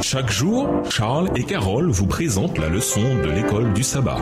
Chaque jour, Charles et Carole vous présentent la leçon de l'école du sabbat.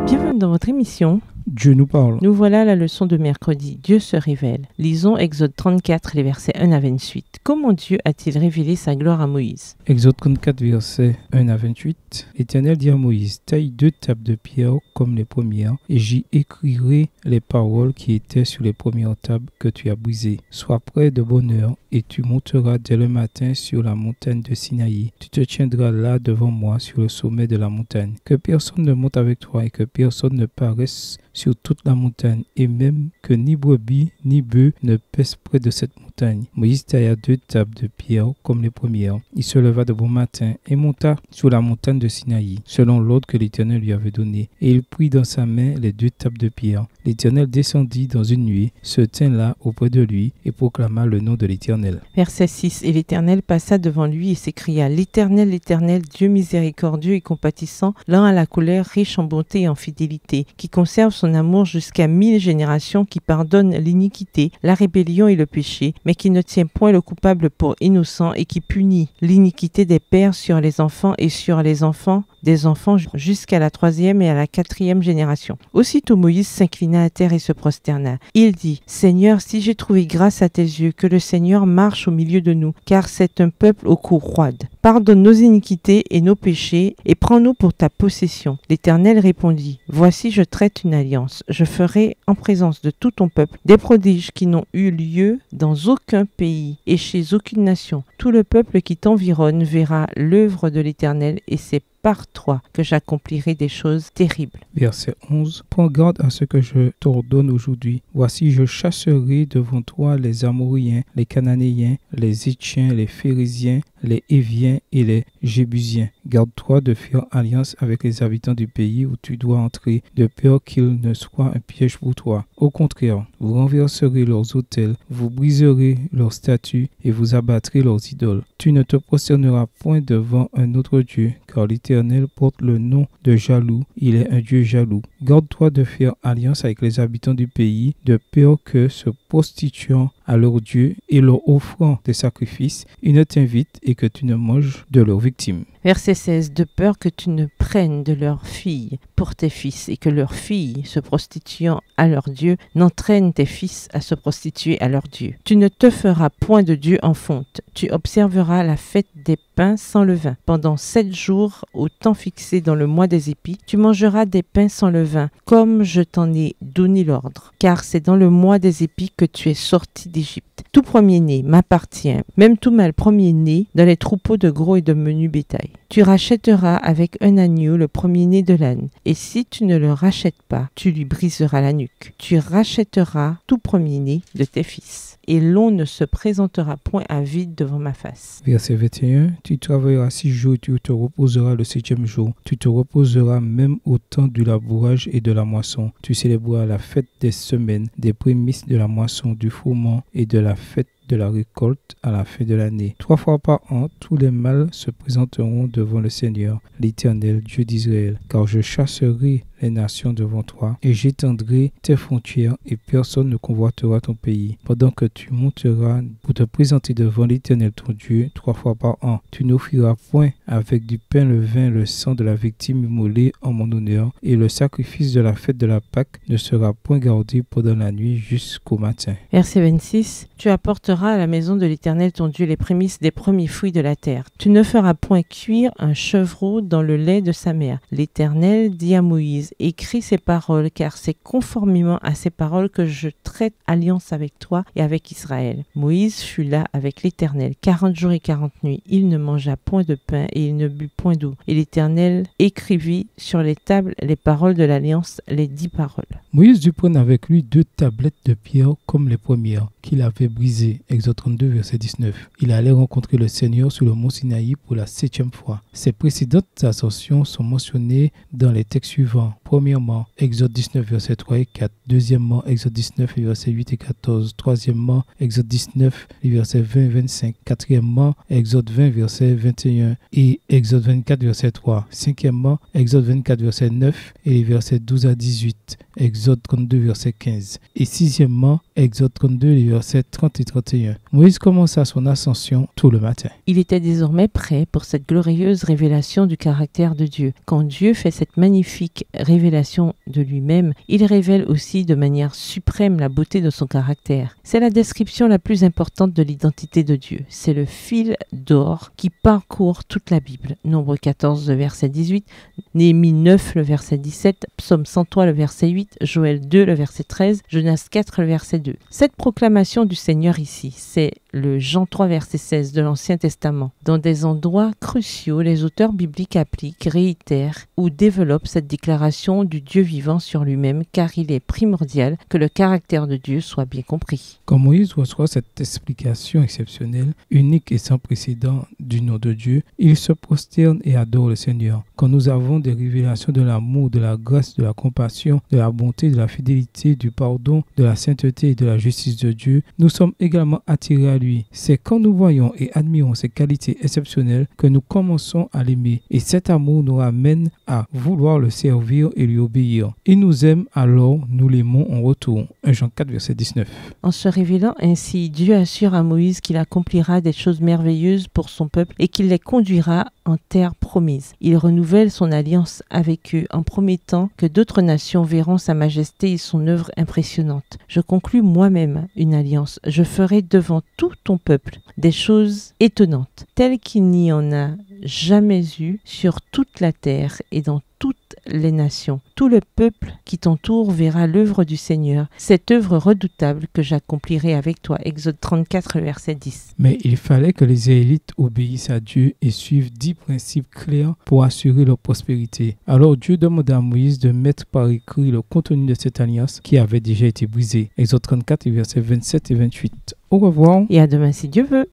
Bienvenue dans votre émission. Dieu nous parle. Nous voilà à la leçon de mercredi. Dieu se révèle. Lisons Exode 34, les versets 1 à 28. Comment Dieu a-t-il révélé sa gloire à Moïse? Exode 34, versets 1 à 28. L'Éternel dit à Moïse, taille 2 tables de pierre comme les premières, et j'y écrirai les paroles qui étaient sur les premières tables que tu as brisées. Sois prêt de bonne heure, et tu monteras dès le matin sur la montagne de Sinaï. Tu te tiendras là devant moi sur le sommet de la montagne. Que personne ne monte avec toi et que personne ne paraisse sur toute la montagne, et même que ni brebis ni bœufs ne pèsent près de cette montagne. Moïse tailla 2 tables de pierre comme les premières. Il se leva de bon matin et monta sur la montagne de Sinaï, selon l'ordre que l'Éternel lui avait donné. Et il prit dans sa main les 2 tables de pierre. L'Éternel descendit dans une nuée, se tint là auprès de lui et proclama le nom de l'Éternel. Verset 6. Et l'Éternel passa devant lui et s'écria, l'Éternel, l'Éternel, Dieu miséricordieux et compatissant, lent à la colère, riche en bonté et en fidélité, qui conserve son amour jusqu'à 1000 générations, qui pardonne l'iniquité, la rébellion et le péché, mais qui ne tient point le coupable pour innocent et qui punit l'iniquité des pères sur les enfants et sur les enfants des enfants jusqu'à la 3e et à la 4e génération. Aussitôt Moïse s'inclina à terre et se prosterna. Il dit, Seigneur, si j'ai trouvé grâce à tes yeux, que le Seigneur marche au milieu de nous, car c'est un peuple aux cours roides. Pardonne nos iniquités et nos péchés, et prends-nous pour ta possession. L'Éternel répondit, Voici, je traite une alliance. Je ferai en présence de tout ton peuple des prodiges qui n'ont eu lieu dans aucun pays et chez aucune nation. Tout le peuple qui t'environne verra l'œuvre de l'Éternel, et c'est par toi que j'accomplirai des choses terribles. Verset 11. Prends garde à ce que je t'ordonne aujourd'hui. Voici, je chasserai devant toi les Amoréens, les Cananéens, les Héthiens, les Phérésiens, les Héviens et les Jébusiens. Garde-toi de faire alliance avec les habitants du pays où tu dois entrer, de peur qu'il ne soit un piège pour toi. Au contraire, vous renverserez leurs autels, vous briserez leurs statues et vous abattrez leurs idoles. Tu ne te prosterneras point devant un autre Dieu, car l'Éternel porte le nom de jaloux, il est un Dieu jaloux. Garde-toi de faire alliance avec les habitants du pays, de peur que, se prostituant à leur Dieu et leur offrant des sacrifices, ils ne t'invitent et que tu ne manges de leurs victimes. Verset 16. De peur que tu ne prennes de leurs filles pour tes fils et que leurs filles, se prostituant à leur Dieu, n'entraînent tes fils à se prostituer à leur Dieu. Tu ne te feras point de Dieu en fonte. Tu observeras la fête des pains sans levain. Pendant 7 jours, au temps fixé dans le mois des épis, tu mangeras des pains sans levain, comme je t'en ai donné l'ordre. Car c'est dans le mois des épis que tu es sorti d'Égypte. Tout premier-né m'appartient, même tout mâle premier-né dans les troupeaux de gros et de menu bétail. Tu rachèteras avec un agneau le premier-né de l'âne, et si tu ne le rachètes pas, tu lui briseras la nuque. Tu rachèteras tout premier-né de tes fils, et l'on ne se présentera point à vide devant ma face. Verset 21. Tu travailleras 6 jours et tu te reposeras le 7e jour. Tu te reposeras même au temps du labourage et de la moisson. Tu célébreras la fête des semaines, des prémices de la moisson, du froment et de la fête de la récolte à la fin de l'année. 3 fois par an, tous les mâles se présenteront devant le Seigneur, l'Éternel, Dieu d'Israël, car je chasserai les nations devant toi et j'étendrai tes frontières et personne ne convoitera ton pays. Pendant que tu monteras pour te présenter devant l'Éternel ton Dieu 3 fois par an, tu n'offriras point avec du pain levain le sang de la victime immolée en mon honneur, et le sacrifice de la fête de la Pâque ne sera point gardé pendant la nuit jusqu'au matin. Verset 26. Tu apporteras à la maison de l'Éternel ton Dieu les prémices des premiers fruits de la terre. Tu ne feras point cuire un chevreau dans le lait de sa mère. L'Éternel dit à Moïse, écris ces paroles, car c'est conformément à ces paroles que je traite alliance avec toi et avec Israël. Moïse fut là avec l'Éternel 40 jours et 40 nuits. Il ne mangea point de pain et il ne but point d'eau. Et l'Éternel écrivit sur les tables les paroles de l'alliance, les 10 paroles. Moïse dut prendre avec lui 2 tablettes de pierre comme les premières qu'il avait brisées, Exode 32, verset 19. Il allait rencontrer le Seigneur sur le mont Sinaï pour la 7e fois. Ces précédentes ascensions sont mentionnées dans les textes suivants. Premièrement, Exode 19, verset 3 et 4. Deuxièmement, Exode 19, verset 8 et 14. Troisièmement, Exode 19, verset 20 et 25. Quatrièmement, Exode 20, verset 21 et Exode 24, verset 3. Cinquièmement, Exode 24, verset 9 et les versets 12 à 18. Exode 32, verset 15. Et sixièmement, Exode 32, les versets 30 et 31. Moïse commença son ascension tôt le matin. Il était désormais prêt pour cette glorieuse révélation du caractère de Dieu. Quand Dieu fait cette magnifique révélation de lui-même, il révèle aussi de manière suprême la beauté de son caractère. C'est la description la plus importante de l'identité de Dieu. C'est le fil d'or qui parcourt toute la Bible. Nombre 14, le verset 18, Néhémie 9, le verset 17, Psaume 103, le verset 8, Joël 2, le verset 13, Jonas 4, le verset 2. Cette proclamation du Seigneur ici, c'est le Jean 3, verset 16 de l'Ancien Testament. Dans des endroits cruciaux, les auteurs bibliques appliquent, réitèrent ou développent cette déclaration du Dieu vivant sur lui-même, car il est primordial que le caractère de Dieu soit bien compris. Quand Moïse reçoit cette explication exceptionnelle, unique et sans précédent du nom de Dieu, il se prosterne et adore le Seigneur. Quand nous avons des révélations de l'amour, de la grâce, de la compassion, de la bonté, de la fidélité, du pardon, de la sainteté et de la justice de Dieu, nous sommes également attirés à lui. C'est quand nous voyons et admirons ces qualités exceptionnelles que nous commençons à l'aimer. Et cet amour nous ramène à vouloir le servir et lui obéir. Il nous aime, alors nous l'aimons en retour. 1 Jean 4, verset 19. En se révélant ainsi, Dieu assure à Moïse qu'il accomplira des choses merveilleuses pour son peuple et qu'il les conduira en terre promise. Il renouvelle son alliance avec eux en promettant que d'autres nations verront sa majesté et son œuvre impressionnante. Je conclus moi-même une alliance. Je ferai devant tout ton peuple des choses étonnantes, telles qu'il n'y en a jamais eu sur toute la terre et dans toutes les nations. Tout le peuple qui t'entoure verra l'œuvre du Seigneur, cette œuvre redoutable que j'accomplirai avec toi. Exode 34, verset 10. Mais il fallait que les Israélites obéissent à Dieu et suivent 10 principes clairs pour assurer leur prospérité. Alors Dieu demanda à Moïse de mettre par écrit le contenu de cette alliance qui avait déjà été brisée. Exode 34, versets 27 et 28. Au revoir. Et à demain si Dieu veut.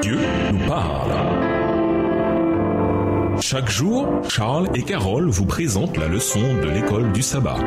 Dieu nous parle. Chaque jour, Charles et Carole vous présentent la leçon de l'école du sabbat.